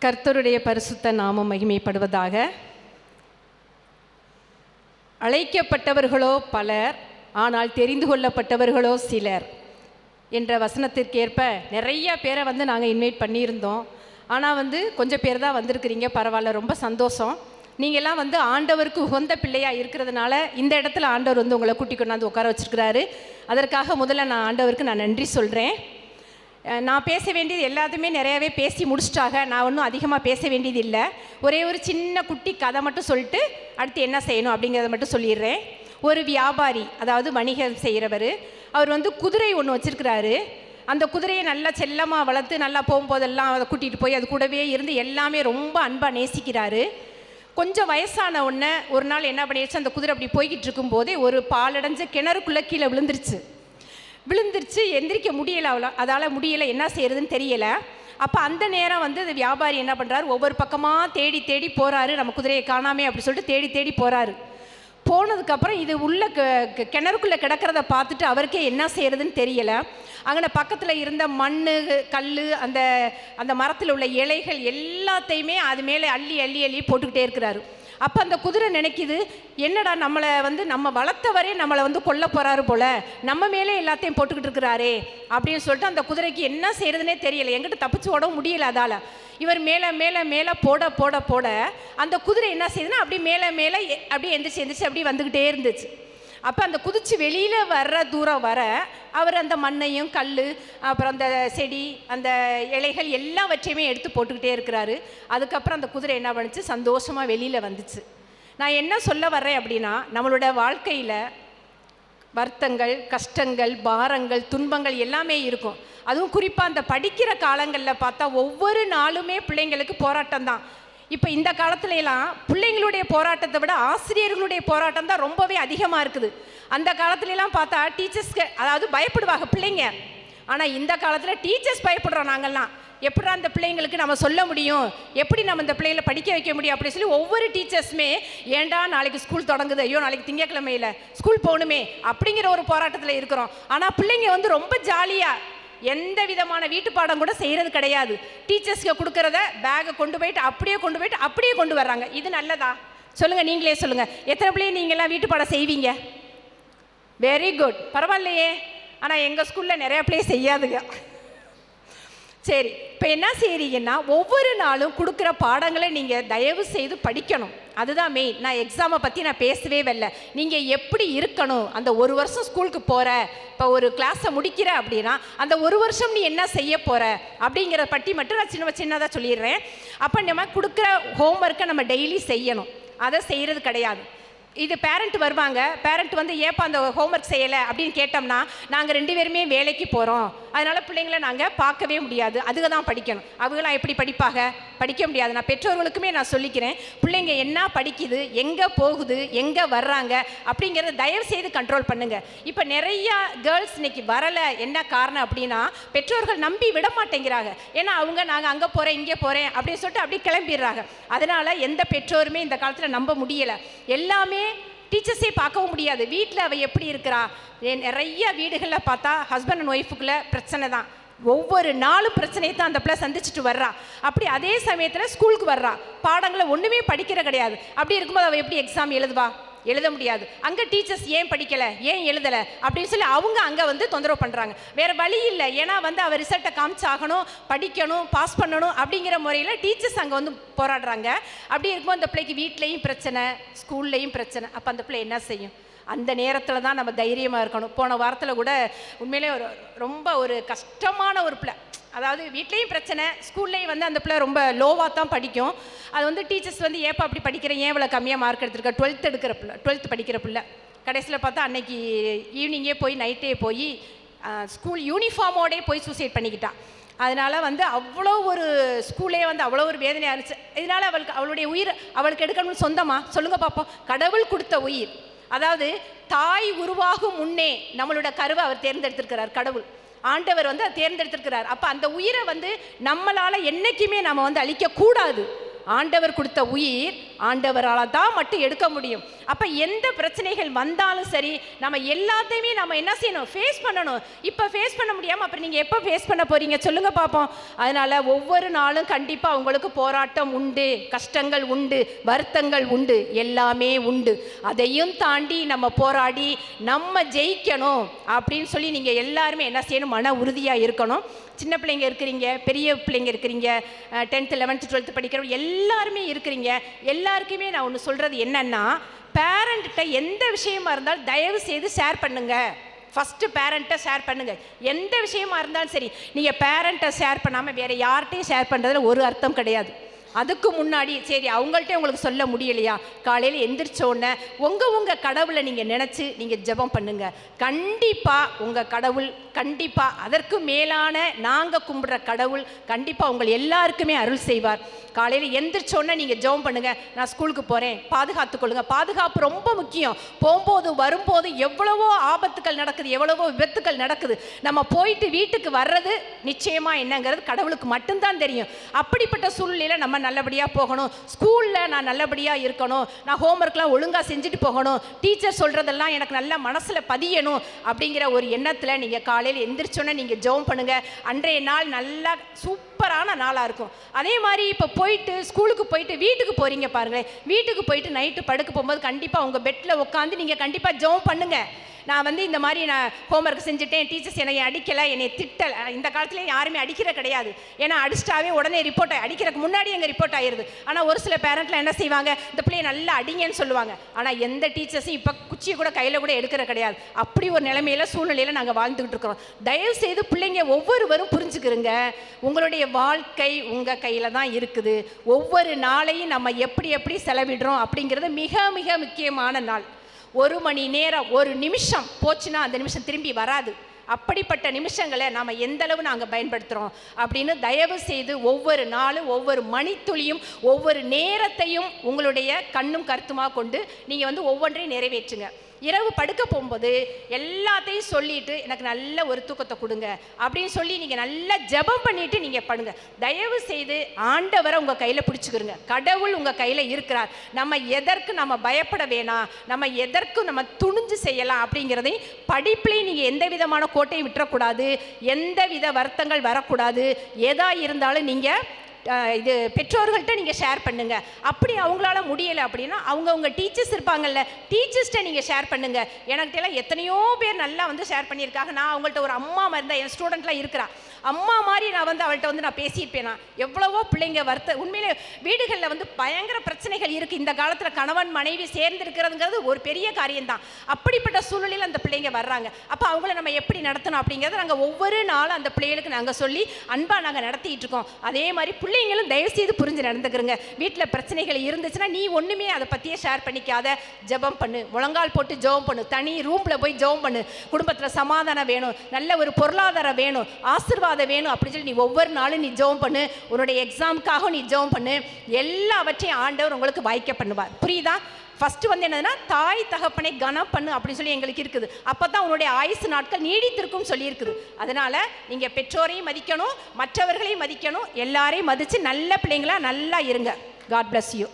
கர்த்தருடைய பரிசுத்த நாமம் மகிமைப்படுவதாக. அழைக்கப்பட்டவர்களோ பலர், ஆனால் தெரிந்து கொள்ளப்பட்டவர்களோ சிலர் என்ற வசனத்திற்கேற்ப நிறைய பேரை நாங்கள் இன்வைட் பண்ணியிருந்தோம். ஆனால் கொஞ்சம் பேர் தான் வந்திருக்கிறீங்க. பரவாயில்ல, ரொம்ப சந்தோஷம். நீங்கள்லாம் ஆண்டவருக்கு உகந்த பிள்ளையாக இருக்கிறதுனால இந்த இடத்துல ஆண்டவர் உங்களை கூட்டி கொண்டாந்து உட்கார வச்சுருக்கிறாரு. அதற்காக முதல்ல நான் ஆண்டவருக்கு நன்றி சொல்கிறேன். நான் பேச வேண்டியது எல்லாத்தையுமே நிறையாவே பேசி முடிச்சிட்டாங்க. நான் ஒன்றும் அதிகமாக பேச வேண்டியது இல்லை. ஒரே ஒரு சின்ன குட்டி கதை மட்டும் சொல்லிட்டு அடுத்து என்ன செய்யணும் அப்படிங்கிறத மட்டும் சொல்லிடுறேன். ஒரு வியாபாரி, அதாவது வணிகம் செய்கிறவர், அவர் குதிரை ஒன்று வச்சுருக்கிறாரு. அந்த குதிரையை நல்லா செல்லமாக வளர்த்து நல்லா போகும்போதெல்லாம் அதை கூட்டிகிட்டு போய் அது கூடவே இருந்து எல்லாமே ரொம்ப அன்பாக நேசிக்கிறாரு. கொஞ்சம் வயசான உடனே ஒரு நாள் என்ன பண்ணிடுச்சு, அந்த குதிரை அப்படி போய்கிட்டு இருக்கும்போதே ஒரு பாலடைஞ்ச கிணறுக்குள்ளே கீழே விழுந்துருச்சு. எந்திரிக்க முடியலை. அதால் முடியலை, என்ன செய்யறதுன்னு தெரியலை. அப்போ அந்த நேரம் அந்த வியாபாரி என்ன பண்ணுறாரு, ஒவ்வொரு பக்கமாக தேடி தேடி போகிறாரு. நம்ம குதிரையை காணாமே அப்படி சொல்லிட்டு தேடி தேடி போகிறாரு. போனதுக்கப்புறம் இது உள்ள கிணறுக்குள்ளே கிடக்கிறத பார்த்துட்டு அவருக்கே என்ன செய்யறதுன்னு தெரியலை. அங்கே பக்கத்தில் இருந்த மண், கல், அந்த அந்த மரத்தில் உள்ள இலைகள் எல்லாத்தையுமே அது மேலே அள்ளி அள்ளி அள்ளி போட்டுக்கிட்டே இருக்கிறாரு. அப்போ அந்த குதிரை நினைக்கிது, என்னடா நம்மளை நம்ம வளர்த்தவரே நம்மளை கொல்ல போகிறாரு போல், நம்ம மேலே எல்லாத்தையும் போட்டுக்கிட்டு இருக்கிறாரே அப்படின்னு சொல்லிட்டு அந்த குதிரைக்கு என்ன செய்கிறதுனே தெரியலை. எங்கிட்ட தப்பிச்சு ஓடவும் முடியலை. அதால் இவர் மேலே மேலே மேலே போட போட போட அந்த குதிரை என்ன செய்யுதுன்னா அப்படி மேலே மேலே அப்படியே எந்திரிச்சு அப்படி வந்துக்கிட்டே இருந்துச்சு. அப்போ அந்த குதிச்சு வெளியில் வர்ற தூரம் வர அவர் அந்த மண்ணையும் கல், அப்புறம் அந்த செடி, அந்த இலைகள் எல்லாவற்றையுமே எடுத்து போட்டுக்கிட்டே இருக்கிறாரு. அதுக்கப்புறம் அந்த குதிரை என்ன பண்ணுச்சு, சந்தோஷமாக வெளியில் வந்துச்சு. நான் என்ன சொல்ல வர்றேன் அப்படின்னா, நம்மளோட வாழ்க்கையில் வருத்தங்கள், கஷ்டங்கள், பாரங்கள், துன்பங்கள் எல்லாமே இருக்கும். அதுவும் குறிப்பாக அந்த படிக்கிற காலங்களில் பார்த்தா ஒவ்வொரு நாளுமே பிள்ளைங்களுக்கு போராட்டம் தான். இப்போ இந்த காலத்துலலாம் பிள்ளைங்களுடைய போராட்டத்தை விட ஆசிரியர்களுடைய போராட்டம் தான் ரொம்பவே அதிகமாக இருக்குது. அந்த காலத்துலலாம் பார்த்தா டீச்சர்ஸ்க்கு, அதாவது பயப்படுவாங்க பிள்ளைங்க. ஆனால் இந்த காலத்தில் டீச்சர்ஸ் பயப்படுறோம். நாங்கள்லாம் எப்படி அந்த பிள்ளைங்களுக்கு நம்ம சொல்ல முடியும், எப்படி நம்ம இந்த பிள்ளைகளை படிக்க வைக்க முடியும் அப்படின்னு சொல்லி ஒவ்வொரு டீச்சர்ஸுமே, ஏண்டா நாளைக்கு ஸ்கூல் தொடங்குது, ஐயோ நாளைக்கு திங்கக்கிழமையில் ஸ்கூல் போகணுமே அப்படிங்கிற ஒரு போராட்டத்தில் இருக்கிறோம். ஆனால் பிள்ளைங்க ரொம்ப ஜாலியாக எந்த விதமான வீட்டு பாடம் கூட செய்கிறது கிடையாது. டீச்சர்ஸ்க்கு கொடுக்குறத பேகை கொண்டு போயிட்டு அப்படியே கொண்டு வர்றாங்க. இது நல்லதா சொல்லுங்கள், நீங்களே சொல்லுங்கள். எத்தனை பிள்ளைங்க நீங்கள்லாம் வீட்டு பாடம் செய்வீங்க? வெரி குட், பரவாயில்லையே. ஆனால் எங்கள் ஸ்கூலில் நிறையா பிள்ளைங்க செய்யாதுங்க. சரி, இப்போ என்ன செய்கிறீங்கன்னா, ஒவ்வொரு நாளும் கொடுக்குற பாடங்களை நீங்கள் தயவு செய்து படிக்கணும். அதுதான் மெயின். நான் எக்ஸாமை பற்றி நான் பேசவே வரல. நீங்கள் எப்படி இருக்கணும், அந்த ஒரு வருஷம் ஸ்கூலுக்கு போகிற, இப்போ ஒரு கிளாஸை முடிக்கிற அப்படின்னா அந்த ஒரு வருஷம் நீ என்ன செய்ய போகிற அப்படிங்கிற பற்றி மட்டும் நான் சின்னதாக சொல்லிடுறேன். அப்போ நம்ம கொடுக்குற ஹோம்ஒர்க்கை நம்ம டெய்லி செய்யணும். அதை செய்கிறது கிடையாது. இது பேரண்ட் வருவாங்க. பேரண்ட் ஏப்பா அந்த ஹோம்ஒர்க் செய்யலை அப்படின்னு கேட்டோம்னா, நாங்கள் 2 பேருமே வேலைக்கு போகிறோம், அதனால் பிள்ளைங்களை நாங்கள் பார்க்கவே முடியாது, அதுக்கு தான் படிக்கணும். அவங்களாம் எப்படி படிப்பாங்க? படிக்க முடியாது. நான் பெற்றோர்களுக்குமே நான் சொல்லிக்கிறேன், பிள்ளைங்க என்ன படிக்குது, எங்கே போகுது, எங்கே வர்றாங்க அப்படிங்கிறத தயவு செய்து கண்ட்ரோல் பண்ணுங்கள். இப்போ நிறையா கேர்ள்ஸ் இன்னைக்கு வரலை. என்ன காரணம் அப்படின்னா, பெற்றோர்கள் நம்பி விட மாட்டேங்கிறாங்க. ஏன்னா நாங்கள் அங்கே போகிறேன் இங்கே போகிறேன் அப்படின்னு சொல்லிட்டு அப்படி கிளம்பிடுறாங்க. அதனால் எந்த பெற்றோருமே இந்த காலத்தில் நம்ப முடியலை. எல்லாமே டீச்சர்ஸே பார்க்கவும் முடியாது. வீட்டில் அவள் எப்படி இருக்கிறா, நிறைய வீடுகளில் பார்த்தா ஹஸ்பண்ட் அண்ட் ஒய்ஃபுக்குள்ளே பிரச்சனை தான். ஒவ்வொரு நாளும் பிரச்சனையை தான் அந்த பிள்ளை சந்திச்சுட்டு வர்றா. அப்படி அதே சமயத்தில் ஸ்கூலுக்கு வர்றா, பாடங்களை ஒன்றுமே படிக்கிற கிடையாது. அப்படி இருக்கும்போது அவள் எப்படி எக்ஸாம் எழுதுவா? எழுத முடியாது. அங்கே டீச்சர்ஸ் ஏன் படிக்கலை, ஏன் எழுதலை அப்படின்னு சொல்லி அவங்க அங்கே தொந்தரவு பண்ணுறாங்க. வேறு வழி இல்லை. ஏன்னா அவர் ரிசல்ட்டை காமிச்சாகணும், படிக்கணும், பாஸ் பண்ணணும் அப்படிங்கிற முறையில் டீச்சர்ஸ் அங்கே போராடுறாங்க. அப்படி இருக்கும்போது அந்த பிள்ளைக்கு வீட்லேயும் பிரச்சனை, ஸ்கூல்லையும் பிரச்சனை. அப்போ அந்த பிள்ளை என்ன செய்யும்? அந்த நேரத்தில் தான் நம்ம தைரியமாக இருக்கணும். போன வாரத்தில் கூட உண்மையிலே ரொம்ப ஒரு கஷ்டமான ஒரு பிள்ளை, அதாவது வீட்லேயும் பிரச்சனை, ஸ்கூல்லேயும் அந்த பிள்ளை ரொம்ப லோவாக தான் படிக்கும். அது டீச்சர்ஸ் ஏப்பா அப்படி படிக்கிறேன், ஏன் இவ்வளோ கம்மியாக மார்க் எடுத்திருக்க, 12th படிக்கிற பிள்ளை. கடைசியில் பார்த்தா அன்னைக்கு ஈவினிங்கே போய் நைட்டே போய் ஸ்கூல் யூனிஃபார்மோடே போய் சூசைட் பண்ணிக்கிட்டான். அதனால் அவ்வளோ ஒரு ஸ்கூலே அவ்வளோ ஒரு வேதனையாக இருந்துச்சு. இதனால் அவளுடைய உயிர் அவளுக்கு எடுக்கணும்னு சொந்தமா சொல்லுங்கள் பார்ப்போம். கடவுள் கொடுத்த உயிர், அதாவது தாய் உருவாகும் முன்னே நம்மளோட கருவை அவர் தேர்ந்தெடுத்திருக்கிறார். கடவுள் ஆண்டவர் அதை தேர்ந்தெடுத்திருக்கிறார். அப்போ அந்த உயிரை நம்மளால் என்றைக்குமே நம்ம அழிக்கக்கூடாது. ஆண்டவர் கொடுத்த உயிர் ஆண்டவரால் தான் மட்டும் எடுக்க முடியும். அப்போ எந்த பிரச்சனைகள் வந்தாலும் சரி, நம்ம எல்லாத்தையுமே நம்ம என்ன செய்யணும், ஃபேஸ் பண்ணணும். இப்போ ஃபேஸ் பண்ண முடியாமல் அப்புறம் நீங்கள் எப்போ ஃபேஸ் பண்ண போகிறீங்க சொல்லுங்க பார்ப்போம். அதனால் ஒவ்வொரு நாளும் கண்டிப்பாக உங்களுக்கு போராட்டம் உண்டு, கஷ்டங்கள் உண்டு, வருத்தங்கள் உண்டு, எல்லாமே உண்டு. அதையும் தாண்டி நம்ம போராடி நம்ம ஜெயிக்கணும் அப்படின்னு சொல்லி நீங்கள் எல்லாருமே என்ன செய்யணும், மன உறுதியாக இருக்கணும். சின்ன பிள்ளைங்க இருக்கிறீங்க, பெரிய பிள்ளைங்க இருக்கிறீங்க, 10th 11th 12th படிக்கிறவங்க எல்லாருமே இருக்கிறீங்க. எல்லாருக்குமே நான் ஒன்று சொல்கிறது என்னன்னா, பேரண்ட்ட எந்த விஷயமா இருந்தாலும் தயவு செய்து ஷேர் பண்ணுங்க. ஃபஸ்ட்டு பேரண்ட்டை ஷேர் பண்ணுங்கள். எந்த விஷயமா இருந்தாலும் சரி, நீங்கள் பேரண்ட்டை ஷேர் பண்ணாமல் வேறு யார்கிட்டையும் ஷேர் பண்ணுறதுல ஒரு அர்த்தம் கிடையாது. அதுக்கு முன்னாடி சரி அவங்கள்ட்ட உங்களுக்கு சொல்ல முடியலையா, காலையில் எந்திரிச்சோடனே உங்கள் கடவுளை நீங்கள் நினச்சி நீங்கள் ஜெபம் பண்ணுங்கள். கண்டிப்பாக உங்கள் கடவுள், கண்டிப்பாக அதற்கு மேலான நாங்கள் கும்பிட்ற கடவுள் கண்டிப்பாக உங்கள் எல்லாருக்குமே அருள் செய்வார். காலையில் எந்திரிச்சோடனே நீங்கள் ஜெபம் பண்ணுங்கள். நான் ஸ்கூலுக்கு போகிறேன், பாதுகாத்துக்கொள்ளுங்க. பாதுகாப்பு ரொம்ப முக்கியம். போகும்போது வரும்போது எவ்வளவோ ஆபத்துக்கள் நடக்குது, எவ்வளவோ விபத்துக்கள் நடக்குது. நம்ம போயிட்டு வீட்டுக்கு வர்றது நிச்சயமாக என்னங்கிறது கடவுளுக்கு மட்டும்தான் தெரியும். அப்படிப்பட்ட சூழ்நிலையில் நம்ம நல்லபடியாக போகணும். ஸ்கூலில் நான் நல்லபடியாக இருக்கணும், நான் ஹோம்ஒர்க்லாம் ஒழுங்காக செஞ்சுட்டு போகணும், டீச்சர் சொல்கிறதெல்லாம் எனக்கு நல்லா மனசில் பதியணும் அப்படிங்கிற ஒரு எண்ணத்தில் நீங்கள் காலையில் எந்திரிச்சோன்னே நீங்கள் ஜெபம் பண்ணுங்கள். அன்றைய நாள் நல்லா சூப்பரான நாளாக இருக்கும். அதே மாதிரி இப்போ போயிட்டு ஸ்கூலுக்கு போயிட்டு வீட்டுக்கு போகிறீங்க பாருங்களேன், வீட்டுக்கு போயிட்டு நைட்டு படுக்க போகும்போது கண்டிப்பாக உங்கள் பெட்டில் உட்காந்து நீங்கள் கண்டிப்பாக ஜெபம் பண்ணுங்கள். நான் இந்த மாதிரி நான் ஹோம்ஒர்க் செஞ்சுட்டேன், டீச்சர்ஸ் என்னை அடிக்கலை, என்னை திட்டலை. இந்த காலத்துல யாருமே அடிக்கிற கிடையாது. ஏன்னா அடிச்சிட்டாவே உடனே ரிப்போர்ட் அடிக்கிறதுக்கு முன்னாடி எங்கள் ரிப்போர்ட் ஆயிடுது. ஆனால் ஒரு சில பேரண்ட்லாம் என்ன செய்வாங்க, இந்த பிள்ளையை நல்லா அடிங்கன்னு சொல்லுவாங்க. ஆனால் எந்த டீச்சர்ஸும் இப்போ குச்சியை கூட கையில் கூட எடுக்கிற கிடையாது. அப்படி ஒரு நிலைமையில சூழ்நிலையில் நாங்கள் வாழ்ந்துக்கிட்டு இருக்கிறோம். தயவு செய்து பிள்ளைங்க ஒவ்வொருவரும் புரிஞ்சுக்கிறங்க, உங்களுடைய வாழ்க்கை உங்கள் கையில் தான் இருக்குது. ஒவ்வொரு நாளையும் நம்ம எப்படி செலவிடுறோம் அப்படிங்கிறது மிக மிக முக்கியமான நாள். 1 மணி நேரம், 1 நிமிஷம் போச்சுன்னா அந்த நிமிஷம் திரும்பி வராது. அப்படிப்பட்ட நிமிஷங்களை நாம் எந்தளவு நாங்கள் பயன்படுத்துகிறோம் அப்படின்னு தயவு செய்து ஒவ்வொரு நாளும், ஒவ்வொரு மணித்துளியும், ஒவ்வொரு நேரத்தையும் உங்களுடைய கண்ணும் கருத்துமாக கொண்டு நீங்கள் ஒவ்வொன்றையும் நிறைவேற்றுங்க. இரவு படுக்க போகும்போது எல்லாத்தையும் சொல்லிட்டு எனக்கு நல்ல ஒரு தூக்கத்தை கொடுங்க அப்படின்னு சொல்லி நீங்கள் நல்லா ஜெபம் பண்ணிட்டு நீங்கள் படுங்க. தயவு செய்து ஆண்டவரை உங்கள் கையில் பிடிச்சிக்கிறங்க. கடவுள் உங்கள் கையில் இருக்கிறார். நம்ம எதற்கு நம்ம பயப்பட வேணாம், நம்ம எதற்கு நம்ம துணிஞ்சு செய்யலாம் அப்படிங்கிறதையும் படிப்புலையும் நீங்கள் எந்த விதமான கோட்டையும் விட்டுறக்கூடாது, எந்த வித வருத்தங்கள் வரக்கூடாது. எதா இருந்தாலும் நீங்கள் இது பெற்றோர்கள்ட்ட நீங்கள் ஷேர் பண்ணுங்கள். அப்படி அவங்களால முடியலை அப்படின்னா அவங்கவுங்க டீச்சர்ஸ் இருப்பாங்கல்ல, டீச்சர்ஸ்கிட்ட நீங்கள் ஷேர் பண்ணுங்கள். எனக்கிட்டலாம் எத்தனையோ பேர் நல்லா ஷேர் பண்ணியிருக்காங்க. நான் அவங்கள்ட்ட ஒரு அம்மா மாதிரி தான், என் ஸ்டூடெண்ட்லாம் இருக்கிறா, அம்மா மாதிரி நான் அவள்கிட்ட நான் பேசியிருப்பேன். நான் எவ்வளவோ பிள்ளைங்க உண்மையிலே வீடுகளில் பயங்கர பிரச்சனைகள் இருக்குது. இந்த காலத்தில் கணவன் மனைவி சேர்ந்துருக்கிறதுங்கிறது ஒரு பெரிய காரியம்தான். அப்படிப்பட்ட சூழ்நிலையில் அந்த பிள்ளைங்க வர்றாங்க. அப்போ அவங்கள நம்ம எப்படி நடத்தணும் அப்படிங்கிறத நாங்கள் ஒவ்வொரு நாளும் அந்த பிள்ளைகளுக்கு நாங்கள் சொல்லி அன்பாக நாங்கள் நடத்திட்டு இருக்கோம். அதே மாதிரி பிள்ளைங்களும் தயவுசெய்து புரிஞ்சு நடந்துக்கிறங்க. வீட்டில் பிரச்சனைகள் இருந்துச்சுன்னா நீ ஒன்றுமே அதை பற்றியே ஷேர் பண்ணிக்காத, ஜெபம் பண்ணு, முழங்கால் போட்டு ஜெபம் பண்ணு, தனி ரூமில் போய் ஜெபம் பண்ணு. குடும்பத்தில் சமாதானம் வேணும், நல்ல ஒரு பொருளாதாரம் வேணும், ஆசீர்வாதம் வேணும் அப்படின்னு சொல்லி நீ ஒவ்வொரு நாளும் நீ ஜெபம் பண்ணு. உன்னுடைய எக்ஸாமுக்காக நீ ஜெபம் பண்ணு. எல்லாவற்றையும் ஆண்டவர் உங்களுக்கு வாய்க்க பண்ணுவார். புரியுதா? ஃபஸ்ட்டு என்னதுன்னா, தாய் தகப்பனை கனம் பண்ணு அப்படின்னு சொல்லி எங்களுக்கு இருக்குது. அப்போ தான் உன்னுடைய ஆயுசு நாட்கள் நீடித்திருக்கும் சொல்லி இருக்குது. அதனால் நீங்கள் பெற்றோரையும் மதிக்கணும், மற்றவர்களையும் மதிக்கணும், எல்லாரையும் மதித்து நல்ல பிள்ளைங்களா நல்லா இருங்க. God bless you.